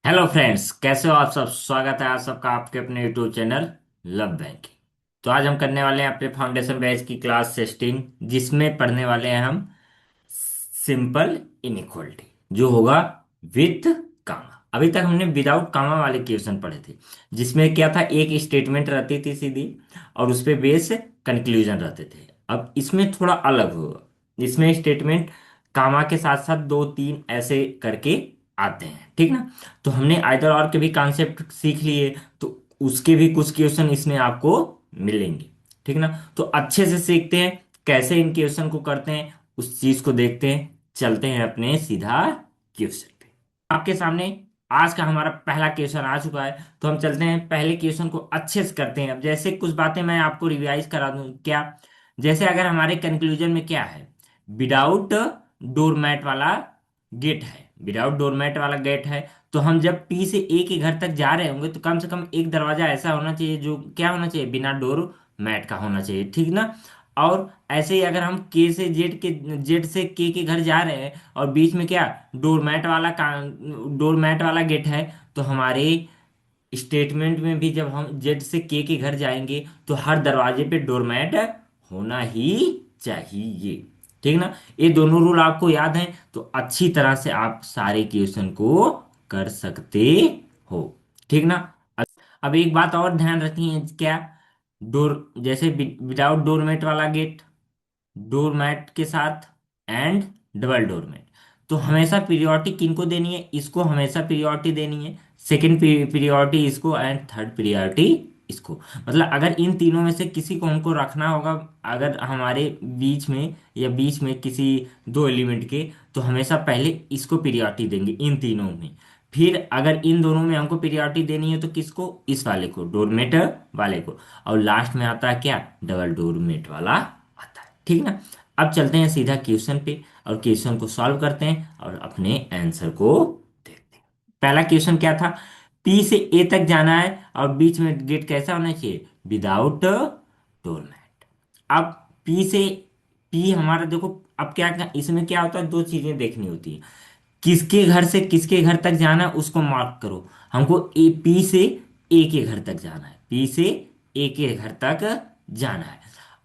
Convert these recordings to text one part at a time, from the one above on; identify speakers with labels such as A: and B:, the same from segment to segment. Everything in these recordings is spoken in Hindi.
A: हेलो फ्रेंड्स, कैसे हो आप सब। स्वागत है आप सबका आपके अपने यूट्यूब चैनल लव बैंकिंग। तो आज हम करने वाले हैं अपने फाउंडेशन बैच की क्लास 16, जिसमें पढ़ने वाले हैं हम सिंपल इनइक्वालिटी, जो होगा विथ कामा। अभी तक हमने विदाउट कामा वाले क्वेश्चन पढ़े थे, जिसमें क्या था, एक स्टेटमेंट रहती थी सीधी और उस पे बेस कंक्लूजन रहते थे। अब इसमें थोड़ा अलग होगा। इसमें स्टेटमेंट कामा के साथ साथ दो तीन ऐसे करके आते हैं, ठीक ना। तो हमने आइदर और के भी कॉन्सेप्ट सीख लिए, तो उसके भी कुछ क्वेश्चन इसमें आपको मिलेंगे, ठीक ना। तो अच्छे से सीखते हैं कैसे इन क्वेश्चन को करते हैं, उस चीज को देखते हैं। चलते हैं अपने सीधा क्वेश्चन पे। आपके सामने आज का हमारा पहला क्वेश्चन आ चुका है, तो हम चलते हैं पहले क्वेश्चन को अच्छे से करते हैं। अब जैसे कुछ बातें मैं आपको रिवाइज करा दूं क्या। जैसे अगर हमारे कंक्लूजन में क्या है, विदाउट डोरमैट वाला गेट है, विदाउट डोरमैट वाला गेट है, तो हम जब पी से ए के घर तक जा रहे होंगे तो कम से कम एक दरवाजा ऐसा होना चाहिए जो क्या होना चाहिए, बिना डोर मैट का होना चाहिए, ठीक ना। और ऐसे ही अगर हम जेड से के घर जा रहे हैं और बीच में क्या डोरमैट वाला गेट है, तो हमारे स्टेटमेंट में भी जब हम जेड से के घर जाएंगे तो हर दरवाजे पे डोरमैट होना ही चाहिए, ठीक ना। ये दोनों रूल आपको याद हैं तो अच्छी तरह से आप सारे क्वेश्चन को कर सकते हो, ठीक ना। अब एक बात और ध्यान रखिए क्या, डोर जैसे विदाउट डोरमेट वाला गेट, डोरमैट के साथ एंड डबल डोरमैट, तो हमेशा पीरियोरिटी किनको देनी है, इसको हमेशा पीरियोरिटी देनी है, सेकंड पीरियोरिटी इसको एंड थर्ड पीरियोरिटी इसको। मतलब अगर इन तीनों में से किसी को हमको रखना होगा, अगर हमारे बीच में या बीच में किसी दो एलिमेंट के, तो हमेशा पहले इसको पीरियोरिटी देंगे इन तीनों में। फिर अगर इन दोनों में हमको पीरियोरिटी देनी है तो किसको, इस वाले को, डोरमेट वाले को। और लास्ट में आता है क्या, डबल डोरमेट वाला आता है, ठीक ना। अब चलते हैं सीधा क्वेश्चन पे और क्वेश्चन को सॉल्व करते हैं और अपने आंसर को देखते हैं। पहला क्वेश्चन क्या था, पी से ए तक जाना है और बीच में गेट कैसा होना चाहिए, विदाउट डोरमैट। अब पी से पी हमारा देखो, अब क्या इसमें क्या होता है, दो चीजें देखनी होती है। किसके घर से किसके घर तक जाना है उसको मार्क करो। हमको पी से ए के घर तक जाना है, पी से ए के घर तक जाना है।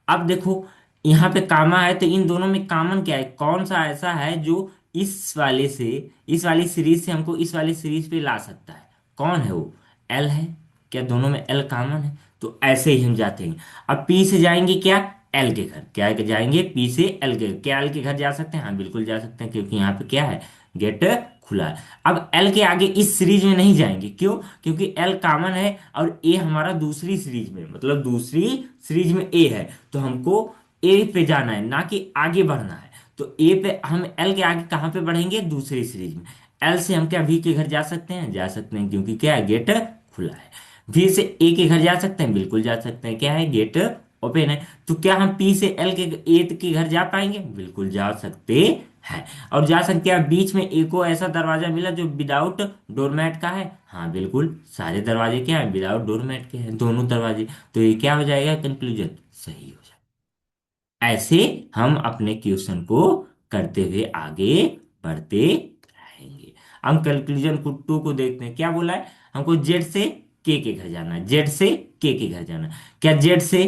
A: अब देखो यहाँ पे कामा है, तो इन दोनों में कॉमन क्या है, कौन सा ऐसा है जो इस वाले से, इस वाली सीरीज से हमको इस वाली सीरीज पे ला सकता है, कौन है वो, एल है। क्या दोनों में एल कॉमन है, तो ऐसे ही हम जाते हैं। अब पी से जाएंगे क्या, एल के घर, क्या के जाएंगे, पी से एल के, क्या एल के घर जा सकते हैं, हाँ बिल्कुल जा सकते हैं, क्योंकि यहाँ पे क्या है, गेट खुला है। अब एल के आगे इस सीरीज में नहीं जाएंगे, क्यों, क्योंकि एल कॉमन है और ए हमारा दूसरी सीरीज में, मतलब दूसरी सीरीज में ए है, तो हमको ए पे जाना है ना कि आगे बढ़ना है। तो ए पे हम एल के आगे कहाँ पे बढ़ेंगे, दूसरी सीरीज में। एल से हम क्या वी के घर जा सकते हैं, जा सकते हैं, क्योंकि क्या है, गेट खुला है। वी से ए के घर जा सकते हैं, बिल्कुल जा सकते हैं, क्या है, गेट ओपन है। तो क्या हम पी से एल के ए के घर जा पाएंगे, बिल्कुल जा सकते हैं। और जा सकते हैं, बीच में एक को ऐसा दरवाजा मिला जो विदाउट डोरमैट का है, हाँ बिल्कुल सारे दरवाजे क्या है, विदाउट डोरमैट के हैं दोनों दरवाजे। तो ये क्या हो जाएगा, कंक्लूजन सही हो जाएगा। ऐसे हम अपने क्वेश्चन को करते हुए आगे बढ़ते रहेंगे। हम कंक्लूजन को टू को देखते हैं, क्या बोला है, हमको जेड से के घर जाना है, जेड से के घर जाना है। क्या जेड से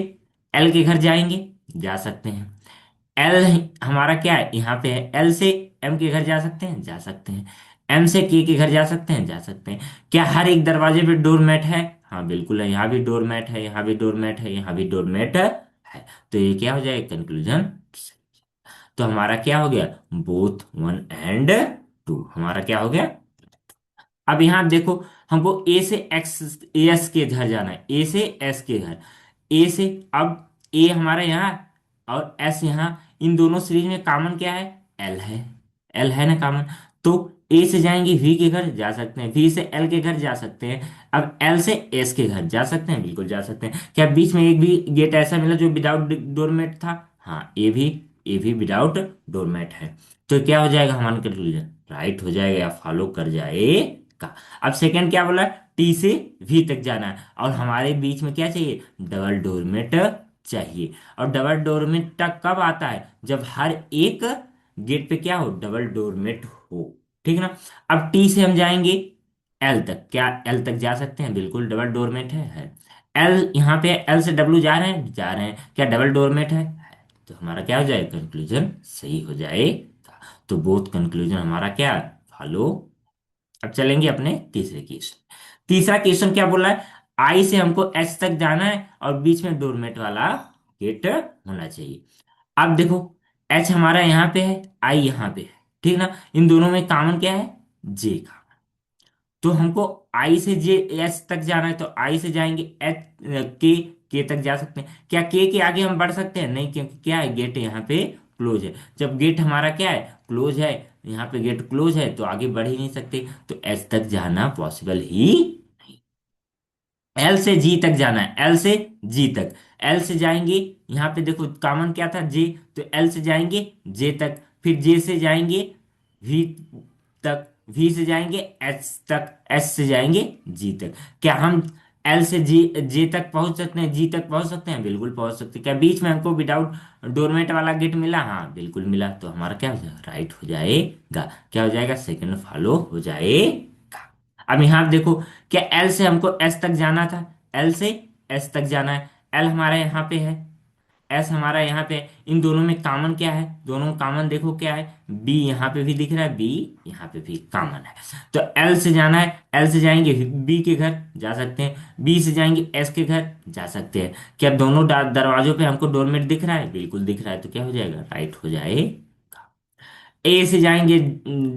A: एल के घर जाएंगे, जा सकते हैं। एल हमारा क्या है, यहाँ पे है, एल से एम के घर जा सकते हैं, जा सकते हैं। एम से के घर जा सकते हैं, जा सकते हैं। क्या हर एक दरवाजे पे डोर मैट है, हाँ बिल्कुल है, यहाँ भी डोर मैट है, यहाँ भी डोर मैट है, यहाँ भी डोर मैट है। तो ये क्या हो जाएगा, कंक्लूजन। तो हमारा क्या हो गया, बोथ वन एंड टू, हमारा क्या हो गया। अब यहाँ देखो, हमको ए से एक्स एस के घर जाना है, ए से एस के घर, ए से, अब ए हमारा यहाँ और एस यहाँ, इन दोनों सीरीज में कॉमन क्या है, एल है, एल है ना कॉमन। तो ए से जाएंगे वी के घर, जा सकते हैं, वी से एल के घर जा सकते हैं। अब एल से एस के घर जा सकते हैं, बिल्कुल जा सकते हैं। क्या बीच में एक भी गेट ऐसा मिला जो विदाउट डोरमेट था, हाँ ए भी विदाउट डोरमेट है। तो क्या हो जाएगा हमारा कंक्लूजन, राइट हो जाएगा या फॉलो कर जाएगा। अब सेकंड क्या बोला, टी से वी तक जाना है और हमारे बीच में क्या चाहिए, डबल डोरमेट चाहिए। और डबल डोरमेट तक कब आता है, जब हर एक गेट पे क्या हो, डबल डोरमेट हो, ठीक ना। अब टी से हम जाएंगे एल तक, क्या एल तक जा सकते हैं? बिल्कुल, डबल डोरमेट है। एल यहाँ पे, एल से डब्ल्यू जा रहे हैं, जा रहे हैं, क्या डबल डोरमेट है? तो हमारा क्या हो जाएगा, कंक्लूजन सही हो जाएगा। तो बोथ कंक्लूजन हमारा क्या, फॉलो। अब चलेंगे अपने तीसरे क्वेश्चन। तीसरा क्वेश्चन क्या बोला है, आई से हमको एच तक जाना है और बीच में डोरमेट वाला गेट होना चाहिए। अब देखो, एच हमारा यहाँ पे है, आई यहाँ पे है, ठीक ना? इन दोनों में कॉमन क्या है, जे का। तो हमको आई से जे एच तक जाना है, तो आई से जाएंगे एच, के तक जा सकते हैं। क्या के आगे हम बढ़ सकते हैं? नहीं, क्योंकि क्या है, गेट यहाँ पे क्लोज है। जब गेट हमारा क्या है, क्लोज है, यहाँ पे गेट क्लोज है, तो आगे बढ़ ही नहीं सकते, तो एच तक जाना पॉसिबल ही। एल से जी तक जाना है, एल से जी तक। एल से जाएंगे, यहाँ पे देखो कॉमन क्या था, जे, तो एल से जाएंगे जे तक, फिर जे से जाएंगे वी तक, वी से जाएंगे एच तक, एच से जाएंगे जी तक। क्या हम एल से जी, जे तक पहुंच सकते हैं, जी तक पहुंच सकते हैं? बिल्कुल पहुंच सकते हैं। क्या बीच में हमको विदाउट डोरमेट वाला गेट मिला? हाँ बिल्कुल मिला। तो हमारा क्या हो जाएगा, राइट हो जाएगा। क्या हो जाएगा, सेकंड फॉलो हो जाएगा। अब यहाँ देखो, क्या एल से हमको एस तक जाना था, एल से एस तक जाना है, एल हमारा यहाँ पे है, एस हमारा यहाँ पे है। इन दोनों में कॉमन क्या है, दोनों कॉमन देखो क्या है, बी यहाँ पे भी दिख रहा है, बी यहाँ पे भी कॉमन है। तो एल से जाना है, एल से जाएंगे बी के घर, जा सकते हैं, बी से जाएंगे एस के घर, जा सकते हैं। क्या दोनों दरवाजों पे हमको डोरमेट दिख रहा है? बिल्कुल दिख रहा है। तो क्या हो जाएगा, राइट हो जाएगा। ए से जाएंगे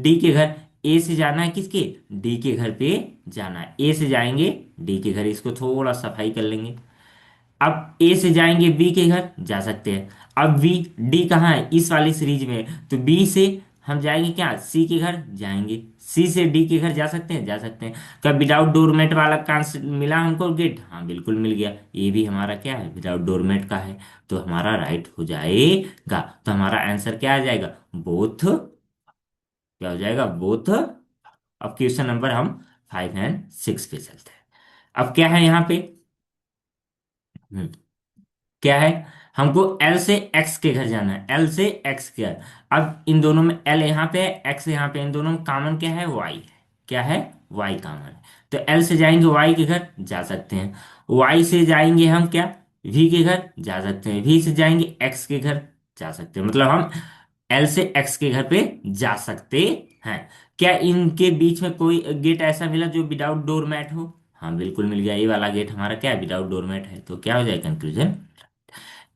A: डी के घर, ए से जाना है किसके, डी के घर पे जाना है, ए से जाएंगे डी के घर। इसको थोड़ा सफाई कर लेंगे। अब ए से जाएंगे बी के घर, जा सकते हैं। अब वी, डी कहाँ है, इस वाली सीरीज में है, तो बी से हम जाएंगे क्या, सी के घर जाएंगे, सी से डी के घर जा सकते हैं, जा सकते हैं। क्या विदाउट डोरमेट वाला कांस मिला हमको गेट? हाँ बिल्कुल मिल गया। ये भी हमारा क्या है, विदाउट डोरमेट का है। तो हमारा राइट हो जाएगा। तो हमारा आंसर क्या आ जाएगा, बोथ। क्या हो जाएगा, बोथ। अब क्वेश्चन नंबर हम 5 एंड 6 पे चलते हैं। अब क्या है यहाँ पे, हम्म, क्या है, हमको एल से एक्स के घर जाना है, एल से एक्स के घर। अब इन दोनों में एल यहाँ पे है, एक्स यहाँ पे, इन दोनों में कॉमन क्या है, वाई है। क्या है, वाई कॉमन है। तो एल से जाएंगे वाई के घर, जा सकते हैं। वाई से जाएंगे हम क्या, वी के घर, जा सकते हैं। वी से जाएंगे एक्स के घर, जा सकते हैं। मतलब हम एल से एक्स के घर पे जा सकते हैं। क्या इनके बीच में कोई गेट ऐसा मिला जो विदाउट डोर मैट हो? हाँ बिल्कुल मिल गया। ये वाला गेट हमारा क्या है, विदाउट डोर मैट है। तो क्या हो जाए कंक्लूजन,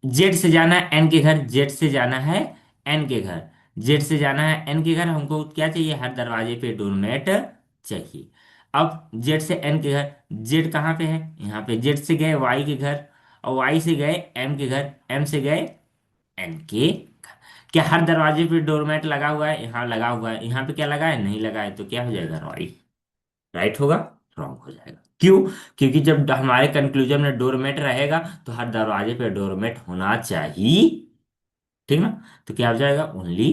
A: जेड से जाना है एन के घर, जेड से जाना है एन के घर, जेड से जाना है एन के घर। हमको क्या चाहिए, हर दरवाजे पे डोरमेट चाहिए। अब जेड से एन के घर, जेड कहाँ पे है, यहाँ पे। जेड से गए वाई के घर, और वाई से गए एम के घर, एम से गए एन के घर। क्या हर दरवाजे पे डोरमेट लगा हुआ है? यहाँ लगा हुआ है। यहाँ पे क्या लगा है, नहीं लगा है। तो क्या हो जाएगा, राइट, राइट होगा, रॉन्ग हो जाएगा। क्यों? क्योंकि जब हमारे कंक्लूजन में डोरमेट रहेगा, तो हर दरवाजे पे डोरमेट होना चाहिए, ठीक ना? तो क्या हो जाएगा, ओनली।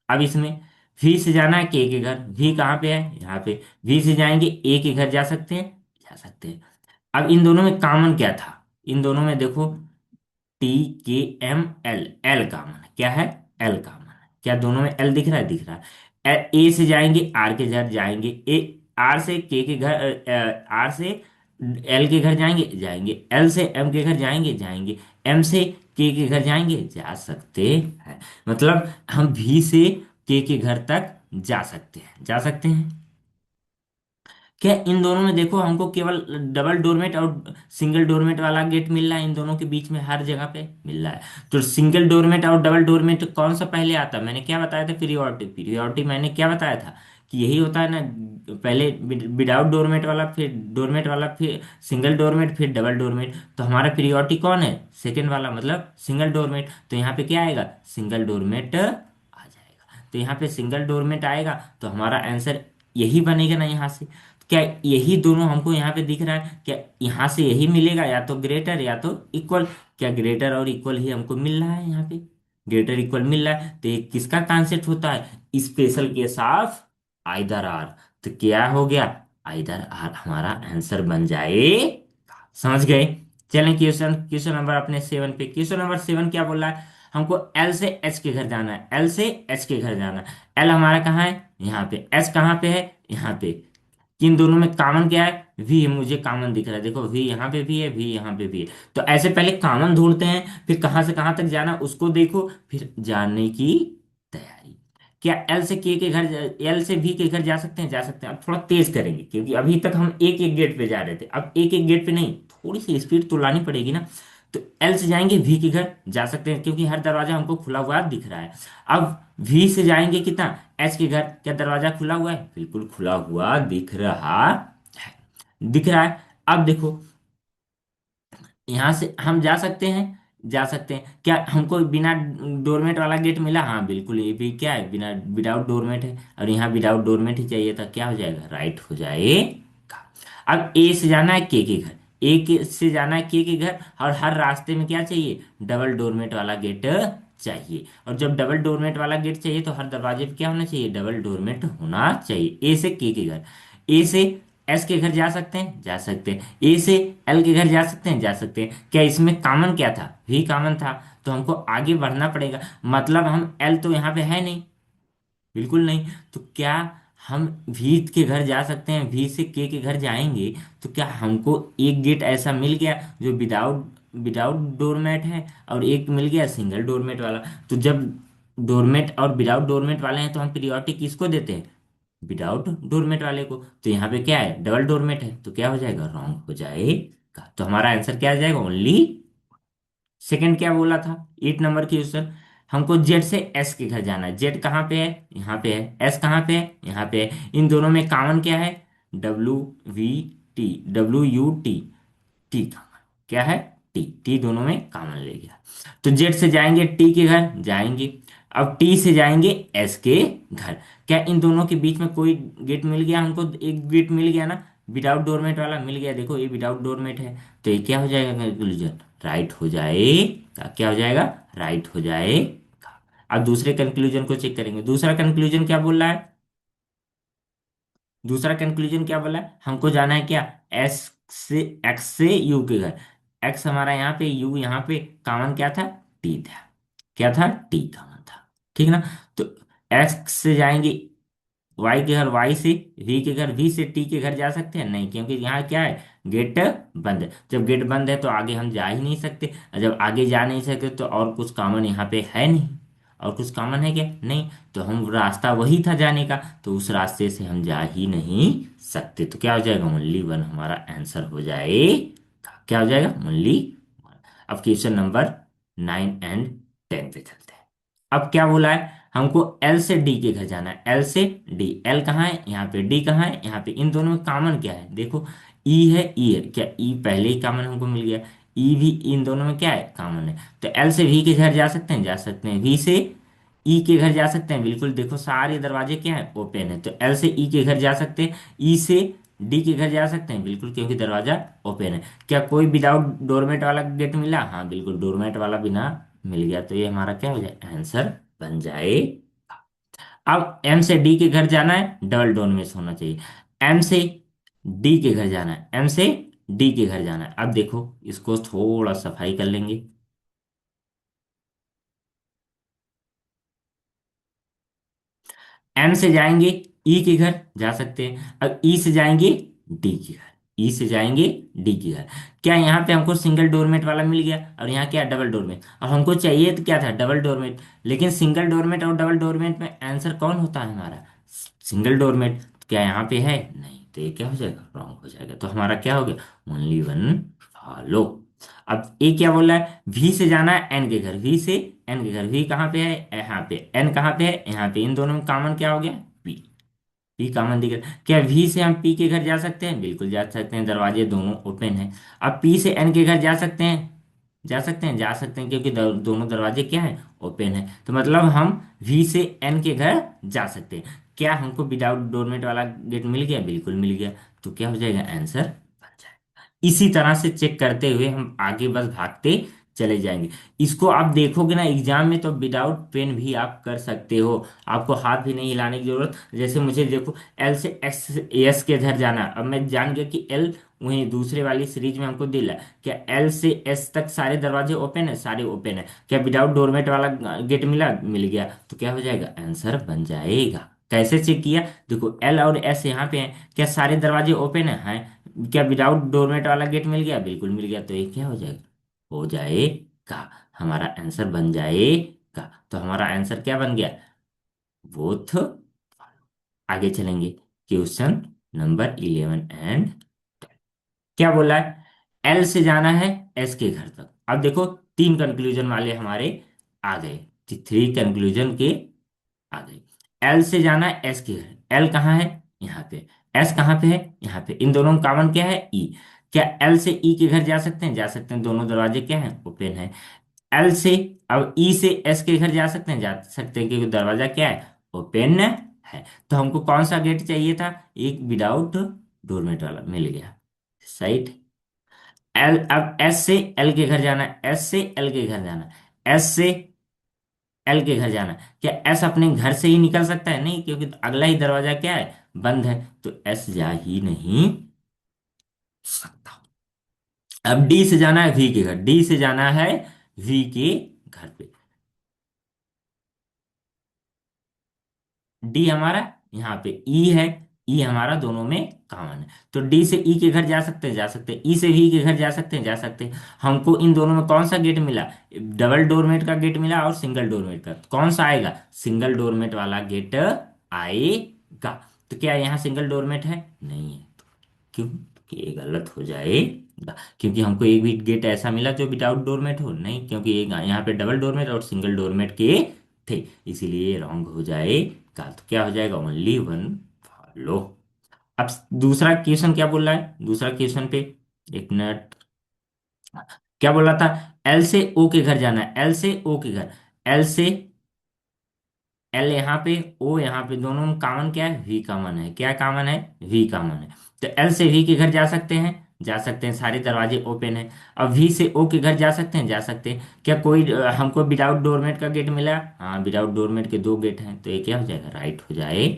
A: अब इसमें वी से जाना है के घर, वी कहाँ पे है, यहाँ पे। वी से जाएंगे ए के घर, जा सकते हैं, जा सकते हैं। अब इन दोनों में कॉमन क्या था, इन दोनों में देखो, टी के एम एल, एल कॉमन है। क्या है, एल कॉमन है। क्या दोनों में एल दिख रहा है, दिख रहा है। ए से जाएंगे आर के घर, जाएंगे। ए, आर से के घर, आर से एल के घर जाएंगे, जाएंगे। एल से एम के घर जाएंगे, जाएंगे। एम से के घर जाएंगे, जा सकते हैं। मतलब हम भी से के घर तक जा सकते हैं, जा सकते हैं। क्या इन दोनों में देखो, हमको केवल डबल डोरमेट और सिंगल डोरमेट वाला गेट मिल रहा है, इन दोनों के बीच में हर जगह पे मिल रहा है। तो सिंगल डोरमेट और डबल डोरमेट कौन सा पहले आता है? मैंने क्या बताया था, पीरियोडिक। पीरियोडिक मैंने क्या बताया था, कि यही होता है ना, पहले विदाउट डोरमेट वाला, फिर डोरमेट वाला, फिर सिंगल डोरमेट, फिर डबल डोरमेट। तो हमारा पीरियोडिक कौन है, सेकेंड वाला, मतलब सिंगल डोरमेट। तो यहाँ पे क्या आएगा, सिंगल डोरमेट आ जाएगा। तो यहाँ पे सिंगल डोरमेट आएगा, तो हमारा आंसर यही बनेगा ना यहाँ से। क्या यही दोनों हमको यहाँ पे दिख रहा है, क्या यहाँ से यही मिलेगा, या तो ग्रेटर या तो इक्वल। क्या ग्रेटर और इक्वल ही हमको मिल रहा है यहाँ पे, ग्रेटर इक्वल मिल रहा है। तो ये किसका कॉन्सेप्ट होता है, special case of either or. तो क्या हो गया, आइदर आर हमारा आंसर बन जाए। समझ गए? चलें क्वेश्चन, क्वेश्चन नंबर अपने 7 पे। क्वेश्चन नंबर 7 क्या बोल रहा है, हमको एल से एच के घर जाना है, एल से एच के घर जाना है। एल हमारा कहाँ है, यहाँ पे। एच कहाँ पे है, यहाँ पे। कि इन दोनों में कॉमन क्या है, वी मुझे कॉमन दिख रहा है, देखो वी यहाँ पे भी है, वी यहाँ पे भी है। तो ऐसे पहले कॉमन ढूंढते हैं, फिर कहाँ से कहाँ तक जाना उसको देखो, फिर जानने की तैयारी। क्या एल से के घर, एल से वी के घर जा सकते हैं, जा सकते हैं। अब थोड़ा तेज करेंगे क्योंकि अभी तक हम एक एक गेट पे जा रहे थे, अब एक एक गेट पे नहीं, थोड़ी सी स्पीड तो लानी पड़ेगी ना। तो एल से जाएंगे वी के घर जा सकते हैं क्योंकि हर दरवाजा हमको खुला हुआ दिख रहा है। अब वी से जाएंगे कितना, एच के घर, क्या दरवाजा खुला हुआ है, बिल्कुल खुला हुआ दिख रहा है, दिख रहा है। अब देखो यहां से हम जा सकते हैं, जा सकते हैं। क्या हमको बिना डोरमेट वाला गेट मिला, हाँ बिल्कुल, ये भी क्या है, बिना विदाउट डोरमेट है, और यहाँ विदाउट डोरमेट ही चाहिए था, क्या हो जाएगा, राइट हो जाएगा। अब ए से जाना है के घर, से जाना है के घर, और हर रास्ते में क्या चाहिए, डबल डोरमेट वाला गेट चाहिए। और जब डबल डोरमेट वाला गेट चाहिए तो हर दरवाजे पे क्या होना चाहिए, डबल डोरमेट होना चाहिए। ए से के घर, ए से एस के घर जा सकते हैं, जा सकते हैं। ए से एल के घर जा सकते हैं, जा सकते हैं। क्या इसमें कॉमन क्या था, भी कॉमन था, तो हमको आगे बढ़ना पड़ेगा। मतलब हम एल तो यहाँ पे है नहीं, बिल्कुल नहीं। तो क्या हम वी के घर जा सकते हैं, वी से के घर जाएंगे, तो क्या हमको एक गेट ऐसा मिल गया जो विदाउट विदाउट डोरमेट है, और एक मिल गया सिंगल डोरमेट वाला। तो जब डोरमेट और विदाउट डोरमेट वाले हैं तो हम प्रियोरिटी किसको देते हैं, विदाउट डोरमेट वाले को। तो यहाँ पे क्या है, डबल डोरमेट है, तो क्या हो जाएगा, रॉन्ग हो जाएगा। तो हमारा आंसर क्या आ जाएगा, ओनली। सेकंड क्या बोला था, 8 नंबर की क्वेश्चन, हमको जेड से एस के घर जाना है। जेड कहाँ पे है, यहाँ पे है। एस कहाँ पे है, यहाँ पे है। इन दोनों में कॉमन क्या है, W we T, W U T, T common क्या है, टी, टी दोनों में कॉमन ले गया। तो जेड से जाएंगे टी के घर, जाएंगे। अब टी से जाएंगे एस के घर। क्या इन दोनों के बीच में कोई गेट मिल गया हमको, एक गेट मिल गया ना, विदाउट डोरमेट वाला मिल गया, देखो ये विदाउट डोरमेट है। तो ये क्या हो जाएगा कंक्लूजन, राइट हो जाएगा, क्या हो जाएगा, राइट हो जाएगा। अब दूसरे कंक्लूजन को चेक करेंगे, दूसरा कंक्लूजन क्या बोल रहा है, दूसरा कंक्लूजन क्या बोला है, हमको जाना है क्या, एस से एक्स से यू के घर। एक्स हमारा यहाँ पे, यू यहाँ पे, कॉमन क्या था, टी था, क्या था, टी कॉमन था, ठीक ना। तो एक्स से जाएंगे वाई के घर, वाई से वी के घर, वी से टी के घर जा सकते हैं, नहीं, क्योंकि यहाँ क्या है, गेट बंद है। जब गेट बंद है तो आगे हम जा ही नहीं सकते, और जब आगे जा नहीं सकते तो और कुछ कॉमन यहाँ पे है नहीं, और कुछ कॉमन है क्या, नहीं। तो हम रास्ता वही था जाने का, तो उस रास्ते से हम जा ही नहीं सकते। तो क्या हो जाएगा, ओनली वन हमारा आंसर हो जाएगा, क्या हो जाएगा, ओनली वन। अब क्वेश्चन नंबर 9 एंड 10 पे चलते हैं। अब क्या बोला है, हमको एल से डी के घर जाना है, एल से डी। एल कहाँ है, यहाँ पे, डी कहाँ है, यहाँ पे। इन दोनों में कॉमन क्या है, देखो ई है, ई है, क्या ई पहले ही कॉमन हमको मिल गया, ई भी इन दोनों में क्या है, कॉमन है। तो एल से वी के घर जा सकते हैं, जा सकते हैं। वी से ई के घर जा सकते हैं, बिल्कुल, देखो सारे दरवाजे क्या है, ओपन है। तो एल से ई के घर जा सकते हैं, ई से डी के घर जा सकते हैं, बिल्कुल, क्योंकि दरवाजा ओपन है। क्या कोई विदाउट डोरमेट वाला गेट मिला, हाँ बिल्कुल, डोरमेट वाला बिना मिल गया। तो ये हमारा क्या हो जाए, आंसर बन जाए। अब एम से डी के घर जाना है, डबल डोर में होना चाहिए। एम से डी के घर जाना है, एम से डी के घर जाना है। अब देखो इसको थोड़ा सफाई कर लेंगे। एम से जाएंगे ई के घर, जा सकते हैं। अब ई से जाएंगे डी के घर, ई से जाएंगे डी के घर। क्या यहाँ पे हमको सिंगल डोरमेट वाला मिल गया, और यहाँ क्या, डबल डोरमेट। और हमको चाहिए तो क्या था, डबल डोरमेट। लेकिन सिंगल डोरमेट और डबल डोरमेट में आंसर कौन होता है हमारा, सिंगल डोरमेट। क्या यहाँ पे है, नहीं, तो ये क्या हो जाएगा, रॉन्ग हो जाएगा। तो हमारा क्या हो गया, ओनली वन फॉलो। अब ए क्या बोला है, वी से जाना है एन के घर, वी से एन के घर। वी कहाँ पे है, यहाँ पे। एन कहाँ पे है, यहाँ पे। इन दोनों में कॉमन क्या हो गया, पी, पी कॉमन दिख रहा है। क्या वी से हम पी के घर जा सकते हैं, बिल्कुल जा सकते हैं, दरवाजे दोनों ओपन है। अब पी से एन के घर जा सकते हैं, जा सकते हैं, जा सकते हैं, क्योंकि दोनों दरवाजे क्या है, ओपन है। तो मतलब हम वी से एन के घर जा सकते हैं। क्या हमको विदाउट डोरमेट वाला गेट मिल गया, बिल्कुल मिल गया। तो क्या हो जाएगा, आंसर बन जाएगा। इसी तरह से चेक करते हुए हम आगे बस भागते चले जाएंगे। इसको आप देखोगे ना एग्जाम में, तो विदाउट पेन भी आप कर सकते हो, आपको हाथ भी नहीं हिलाने की जरूरत। जैसे मुझे देखो एल से एक्स एस के घर जाना है, अब मैं जान गया कि एल वहीं दूसरे वाली सीरीज में हमको दिला। क्या एल से एस तक सारे दरवाजे ओपन है, सारे ओपन है। क्या विदाउट डोरमेट वाला गेट मिला, मिल गया। तो क्या हो जाएगा, आंसर बन जाएगा। कैसे चेक किया? देखो एल और एस यहाँ पे हैं, क्या सारे दरवाजे ओपन है? हैं। क्या विदाउट डोरमेट वाला गेट मिल गया? बिल्कुल मिल गया। तो ये क्या हो जाएगा? हो जाएगा, हमारा आंसर बन जाएगा। तो हमारा आंसर क्या बन गया? बोथ। आगे चलेंगे, क्वेश्चन नंबर 11 एंड क्या बोला है? एल से जाना है एस के घर तक। अब देखो, तीन कंक्लूजन वाले हमारे आ गए, थ्री कंक्लूजन के आ गई। एल से जाना है एस के घर, एल कहाँ है? यहाँ पे। एस कहाँ पे है? यहाँ पे। इन दोनों में कॉमन क्या है? ई। क्या एल से ई के घर जा सकते हैं? जा सकते हैं, दोनों दरवाजे क्या हैं? ओपन है। एल से, अब ई से एस के घर जा सकते हैं? जा सकते हैं, क्योंकि दरवाजा क्या है? ओपन है। तो हमको कौन सा गेट चाहिए था? एक विदाउट डोरमेट वाला मिल गया। सही। एल, अब एस से एल के घर जाना है, एस से एल के घर जाना है, एस से एल के घर जाना है। क्या एस अपने घर से ही निकल सकता है? नहीं, क्योंकि अगला ही दरवाजा क्या है? बंद है। तो एस जा ही नहीं सकता। अब डी से जाना है वी के घर, डी से जाना है वी के घर पे। डी हमारा यहाँ पे, ई है, ई हमारा दोनों में कॉमन है। तो डी से ई के घर जा सकते हैं? जा सकते हैं। ई से वी के घर जा सकते हैं? जा सकते हैं। हमको इन दोनों में कौन सा गेट मिला? डबल डोरमेट का गेट मिला और सिंगल डोरमेट का। तो कौन सा आएगा? सिंगल डोरमेट वाला गेट आएगा। तो क्या यहाँ सिंगल डोरमेट है? नहीं है। क्यों? कि ये गलत हो जाएगा, क्योंकि हमको एक भी गेट ऐसा मिला जो विदाउट डोरमेट हो। नहीं, क्योंकि एक यहाँ पे डबल डोरमेट और सिंगल डोरमेट के थे, इसीलिए ये रॉन्ग हो जाएगा। तो क्या हो जाएगा? Only one follow. अब दूसरा क्वेश्चन क्या बोल रहा है? दूसरा क्वेश्चन पे, एक मिनट, क्या बोल रहा था? एल से ओ के घर जाना है, एल से ओ के घर। एल से एल यहाँ पे, ओ यहाँ पे, दोनों में कॉमन क्या है? वी कॉमन है। क्या कॉमन है? वी कॉमन है। तो एल से वी के घर जा सकते हैं? जा सकते हैं, सारे दरवाजे ओपन है। अब वी से ओ के घर जा सकते हैं? जा सकते हैं। क्या कोई हमको विदाउट डोरमेट का गेट मिला? हाँ, विदाउट डोरमेट के दो गेट हैं। तो ये क्या हो जाएगा? राइट हो जाए।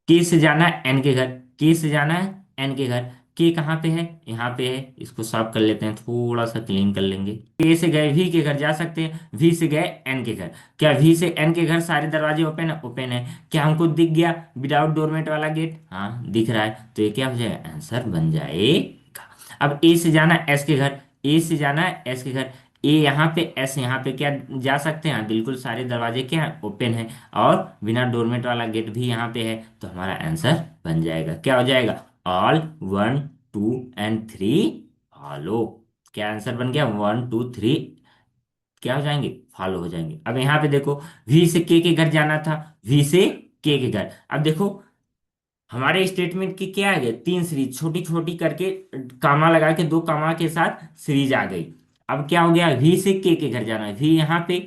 A: के से जाना है एन के घर, के से जाना है एन के घर। के कहाँ पे है? यहाँ पे है। इसको साफ कर लेते हैं, थोड़ा सा क्लीन कर लेंगे। के से गए वी के घर, जा सकते हैं। वी से गए एन के घर। क्या वी से एन के घर सारे दरवाजे ओपन है? ओपन है। क्या हमको दिख गया विदाउट डोरमेट वाला गेट? हाँ, दिख रहा है। तो ये क्या हो जाएगा? आंसर बन जाएगा। अब ए से जाना है एस के घर, ए से जाना है एस के घर। ए यहाँ पे, एस यहाँ पे, क्या जा सकते हैं? हाँ, बिल्कुल सारे दरवाजे क्या है? ओपन है। और बिना डोरमेट वाला गेट भी यहाँ पे है। तो हमारा आंसर बन जाएगा, क्या हो जाएगा? All one two and three follow. क्या आंसर बन गया? वन टू थ्री क्या हो जाएंगे? फॉलो हो जाएंगे। अब यहाँ पे देखो, वी से के घर जाना था, वी से के घर। अब देखो, हमारे स्टेटमेंट की क्या आ गया? तीन सीरीज छोटी छोटी करके, कामा लगा के, दो कामा के साथ सीरीज आ गई। अब क्या हो गया? वी से के घर जाना है, वी यहाँ पे,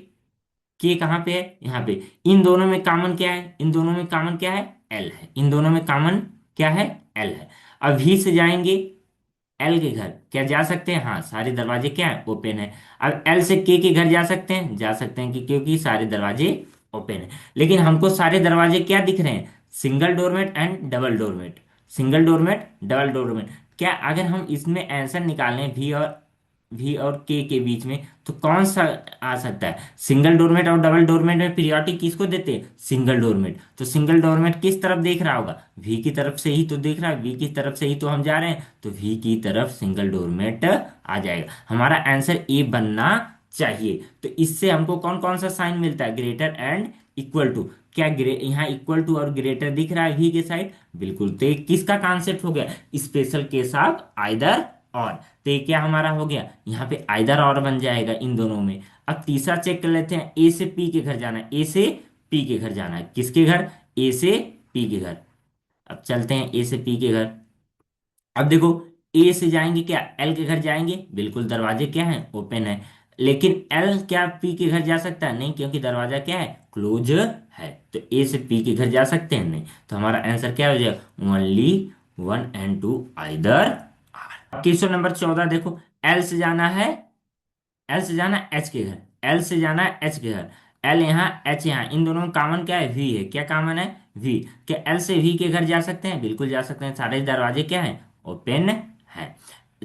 A: के कहाँ पे है? यहाँ पे। इन दोनों में कॉमन क्या है? इन दोनों में कॉमन क्या है? एल है। इन दोनों में कॉमन क्या है? एल है। अब वी से जाएंगे एल के घर, क्या जा सकते हैं? हाँ, सारे दरवाजे क्या है? ओपन है। अब एल से के घर जा सकते हैं? जा सकते हैं, क्योंकि सारे दरवाजे ओपन है। लेकिन हमको सारे दरवाजे क्या दिख रहे हैं? Single doormat and double doormat. Single doormat, double doormat. क्या अगर हम इसमें आंसर निकालें वी और के बीच में, तो कौन सा आ सकता है? सिंगल डोरमेट और डबल डोरमेट में पीरियोडिक किसको देते हैं? Single doormat. तो सिंगल डोरमेट किस तरफ देख रहा होगा? वी की तरफ से ही तो देख रहा है, वी की तरफ से ही तो हम जा रहे हैं। तो वी की तरफ सिंगल डोरमेट आ जाएगा। हमारा आंसर ए बनना चाहिए। तो इससे हमको कौन कौन सा साइन मिलता है? Greater and equal to. क्या यहाँ इक्वल टू और ग्रेटर दिख रहा है वी के साइड? बिल्कुल। तो ये किसका कॉन्सेप्ट हो गया? स्पेशल केस ऑफ आइदर और। तो ये क्या हमारा हो गया? यहाँ पे आइदर और बन जाएगा इन दोनों में। अब तीसरा चेक कर लेते हैं, ए से पी के घर जाना है, ए से पी के घर जाना है। किसके घर? ए से पी के घर। अब चलते हैं ए से पी के घर। अब देखो, ए से जाएंगे, क्या एल के घर जाएंगे? बिल्कुल, दरवाजे क्या है? ओपन है। लेकिन एल क्या पी के घर जा सकता है? नहीं, क्योंकि दरवाजा क्या है? क्लोज है। तो ए से पी के घर जा सकते हैं? नहीं। तो हमारा आंसर क्या हो जाएगा? Only one and two either or. Question number 14 देखो, एल से जाना है, एल से जाना है एच के घर, एल से जाना है एच के घर। एल यहाँ, एच यहाँ, इन दोनों में कॉमन क्या है? वी है। क्या कॉमन है? वी। क्या एल से वी के घर जा सकते हैं? बिल्कुल जा सकते हैं, सारे दरवाजे क्या हैं? ओपन है।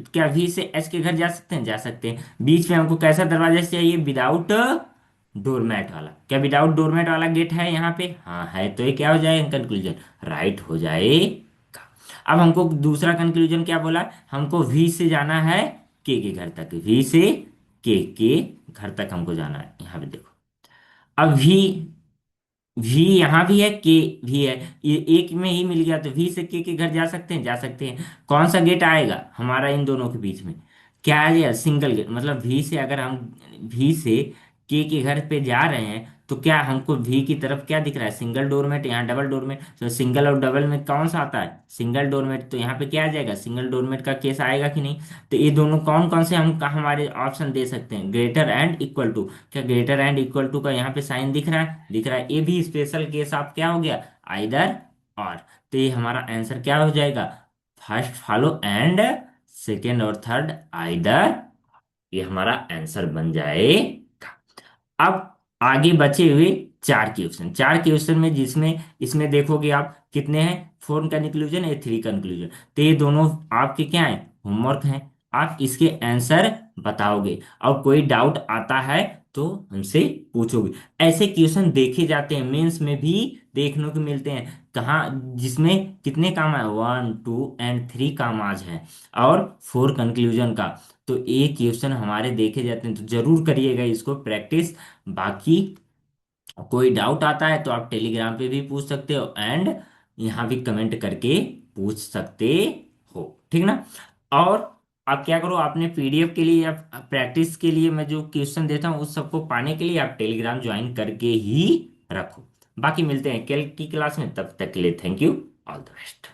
A: क्या वी से एच के घर जा सकते हैं? जा सकते हैं। बीच में हमको कैसा दरवाजा चाहिए? विदाउट डोरमैट वाला, क्या विदाउट डोरमैट वाला गेट है यहाँ पे? हाँ है, तो ये क्या हो जाएगा कंक्लूजन? राइट हो जाएगा। अब हमको दूसरा कंक्लूजन क्या बोला? हमको वी से जाना है के घर तक, वी से के घर तक हमको जाना है। यहाँ पे देखो, अब वी यहाँ भी है, के भी है, ये एक में ही मिल गया, तो वी से के घर जा सकते हैं, जा सकते हैं। कौन सा गेट आएगा हमारा इन दोनों के बीच में? क्या आ जाएगा? Single gate. मतलब वी से अगर हम वी से के घर पे जा रहे हैं, तो क्या हमको वी की तरफ क्या दिख रहा है? सिंगल डोरमेट, यहाँ डबल डोरमेट, तो सिंगल और डबल में कौन सा आता है? Single doormat. तो यहाँ पे क्या आ जाएगा? सिंगल डोरमेट का केस आएगा कि नहीं? तो ये दोनों कौन कौन से हम हमारे ऑप्शन दे सकते हैं? Greater and equal to. क्या ग्रेटर एंड इक्वल टू का यहाँ पे साइन दिख रहा है? दिख रहा है। ये भी स्पेशल केस आप क्या हो गया? आइदर और। तो ये हमारा आंसर क्या हो जाएगा? फर्स्ट फॉलो एंड सेकेंड और थर्ड आइदर, ये हमारा आंसर बन जाएगा। अब आगे बचे हुए चार क्वेश्चन, चार क्वेश्चन में जिसमें इसमें देखोगे आप कितने हैं? फोर कंक्लूजन या थ्री कंक्लूजन। तो ये दोनों आपके क्या है? होमवर्क हैं। आप इसके आंसर बताओगे, और कोई डाउट आता है तो हमसे पूछोगे। ऐसे क्वेश्चन देखे जाते हैं, मेंस में भी देखने को मिलते हैं। कहाँ? जिसमें कितने काम है? वन टू एंड थ्री काम आज है, और फोर कंक्लूजन का। तो ये क्वेश्चन हमारे देखे जाते हैं, तो जरूर करिएगा इसको प्रैक्टिस। बाकी कोई डाउट आता है तो आप टेलीग्राम पे भी पूछ सकते हो, एंड यहाँ भी कमेंट करके पूछ सकते हो, ठीक ना? और आप क्या करो, आपने पीडीएफ के लिए या प्रैक्टिस के लिए मैं जो क्वेश्चन देता हूँ उस सबको पाने के लिए आप टेलीग्राम ज्वाइन करके ही रखो। बाकी मिलते हैं कल की क्लास में, तब तक के लिए thank you, all the best.